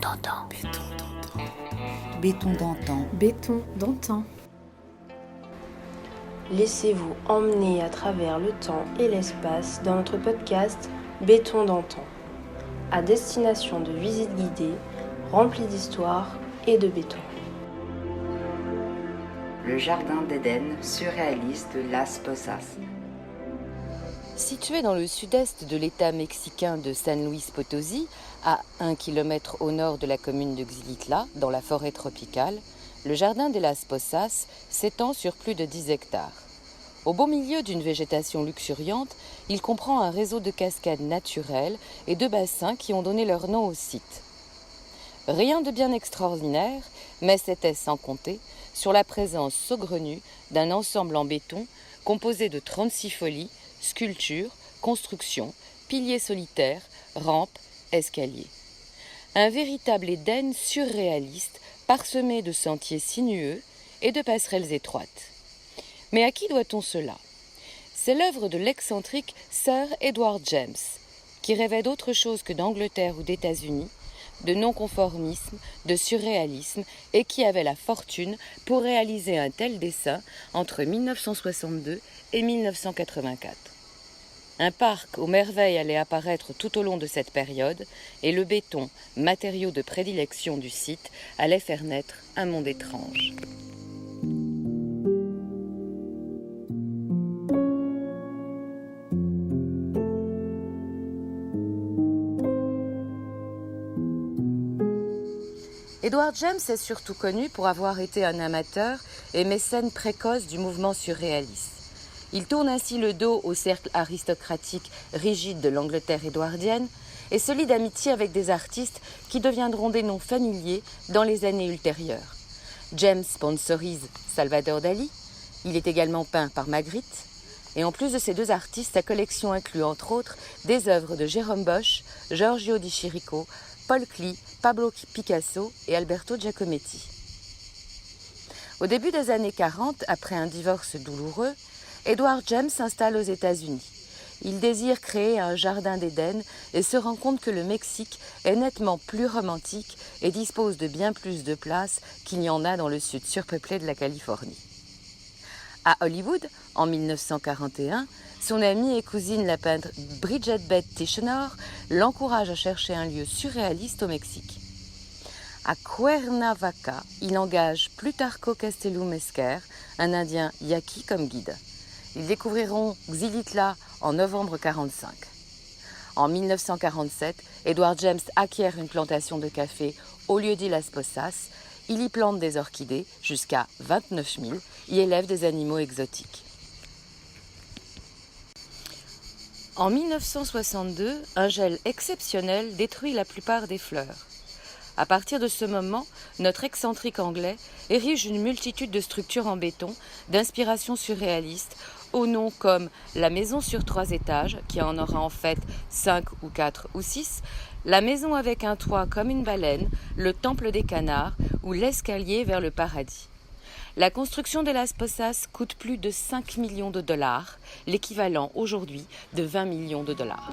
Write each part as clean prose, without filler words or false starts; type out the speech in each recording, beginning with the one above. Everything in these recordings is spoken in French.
d'antan. Béton d'antan. Béton d'antan. Béton d'antan. Laissez-vous emmener à travers le temps et l'espace dans notre podcast Béton d'antan, à destination de visites guidées remplies d'histoire et de béton. Le jardin d'Éden surréaliste de Las Posas. Situé dans le sud-est de l'État mexicain de San Luis Potosí, à 1 km au nord de la commune de Xilitla, dans la forêt tropicale, le jardin de Las Posas s'étend sur plus de 10 hectares. Au beau milieu d'une végétation luxuriante, il comprend un réseau de cascades naturelles et de bassins qui ont donné leur nom au site. Rien de bien extraordinaire, mais c'était sans compter sur la présence saugrenue d'un ensemble en béton composé de 36 folies, sculptures, constructions, piliers solitaires, rampes, escaliers. Un véritable Éden surréaliste parsemé de sentiers sinueux et de passerelles étroites. Mais à qui doit-on cela ? C'est l'œuvre de l'excentrique Sir Edward James, qui rêvait d'autre chose que d'Angleterre ou d'États-Unis, de non-conformisme, de surréalisme, et qui avait la fortune pour réaliser un tel dessin entre 1962 et 1984. Un parc aux merveilles allait apparaître tout au long de cette période, et le béton, matériau de prédilection du site, allait faire naître un monde étrange. Edward James est surtout connu pour avoir été un amateur et mécène précoce du mouvement surréaliste. Il tourne ainsi le dos au cercle aristocratique rigide de l'Angleterre édouardienne et se lie d'amitié avec des artistes qui deviendront des noms familiers dans les années ultérieures. James sponsorise Salvador Dali, il est également peint par Magritte, et en plus de ces deux artistes, sa collection inclut entre autres des œuvres de Jérôme Bosch, Giorgio di Chirico, Paul Klee, Pablo Picasso et Alberto Giacometti. Au début des années 40, après un divorce douloureux, Edward James s'installe aux États-Unis. Il désire créer un jardin d'Éden et se rend compte que le Mexique est nettement plus romantique et dispose de bien plus de place qu'il n'y en a dans le sud surpeuplé de la Californie. À Hollywood, en 1941, son amie et cousine la peintre Bridget Beth Tichenor l'encourage à chercher un lieu surréaliste au Mexique. À Cuernavaca, il engage Plutarco Castellum Mesquer, un indien yaqui, comme guide. Ils découvriront Xilitla en novembre 1945. En 1947, Edward James acquiert une plantation de café au lieu-dit Las Posas. Il y plante des orchidées, jusqu'à 29 000, y élève des animaux exotiques. En 1962, un gel exceptionnel détruit la plupart des fleurs. À partir de ce moment, notre excentrique anglais érige une multitude de structures en béton d'inspiration surréaliste, aux noms comme la maison sur 3 étages, qui en aura en fait 5 ou 4 ou 6, la maison avec un toit comme une baleine, le temple des canards ou l'escalier vers le paradis. La construction de Las Posas coûte plus de 5 millions de dollars, l'équivalent aujourd'hui de 20 millions de dollars.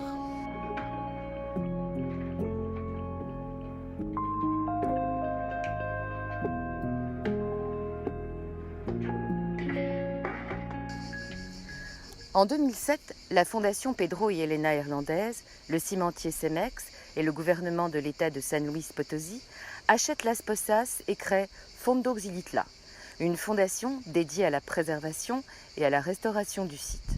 En 2007, la fondation Pedro y Elena irlandaise, le cimentier Cemex et le gouvernement de l'État de San Luis Potosí achètent Las Posas et créent Fondo Xilitla, une fondation dédiée à la préservation et à la restauration du site.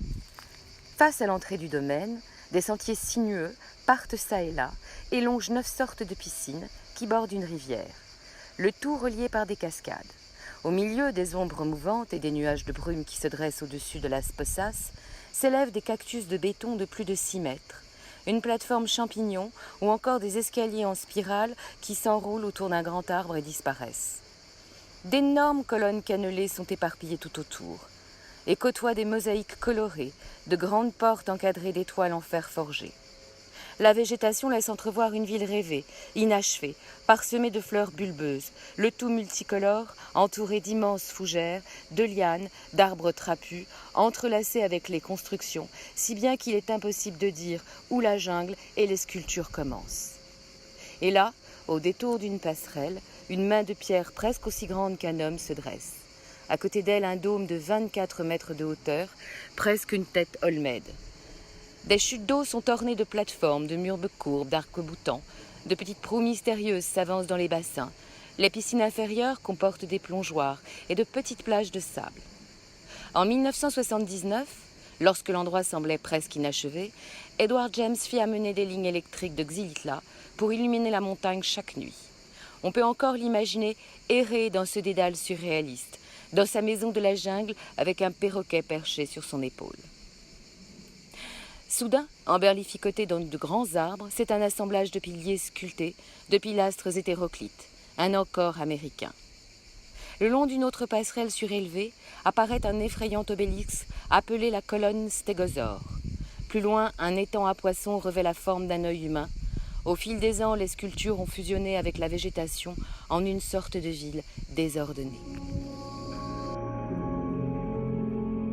Face à l'entrée du domaine, des sentiers sinueux partent çà et là et longent 9 sortes de piscines qui bordent une rivière, le tout relié par des cascades. Au milieu des ombres mouvantes et des nuages de brume qui se dressent au-dessus de Las Posas, s'élèvent des cactus de béton de plus de 6 mètres, une plateforme champignon ou encore des escaliers en spirale qui s'enroulent autour d'un grand arbre et disparaissent. D'énormes colonnes cannelées sont éparpillées tout autour et côtoient des mosaïques colorées, de grandes portes encadrées d'étoiles en fer forgé. La végétation laisse entrevoir une ville rêvée, inachevée, parsemée de fleurs bulbeuses, le tout multicolore, entouré d'immenses fougères, de lianes, d'arbres trapus, entrelacés avec les constructions, si bien qu'il est impossible de dire où la jungle et les sculptures commencent. Et là, Au détour d'une passerelle, une main de pierre presque aussi grande qu'un homme se dresse. À côté d'elle, un dôme de 24 mètres de hauteur, presque une tête Olmède. Des chutes d'eau sont ornées de plateformes, de murs de courbes, d'arcs-boutants. De petites proues mystérieuses s'avancent dans les bassins. Les piscines inférieures comportent des plongeoires et de petites plages de sable. En 1979, lorsque l'endroit semblait presque inachevé, Edward James fit amener des lignes électriques de Xilitla pour illuminer la montagne chaque nuit. On peut encore l'imaginer errer dans ce dédale surréaliste, dans sa maison de la jungle avec un perroquet perché sur son épaule. Soudain, emberlificoté dans de grands arbres, c'est un assemblage de piliers sculptés, de pilastres hétéroclites, un encore américain. Le long d'une autre passerelle surélevée apparaît un effrayant obélisque appelé la colonne stégosaure. Plus loin, un étang à poissons revêt la forme d'un œil humain. Au fil des ans, les sculptures ont fusionné avec la végétation en une sorte de ville désordonnée.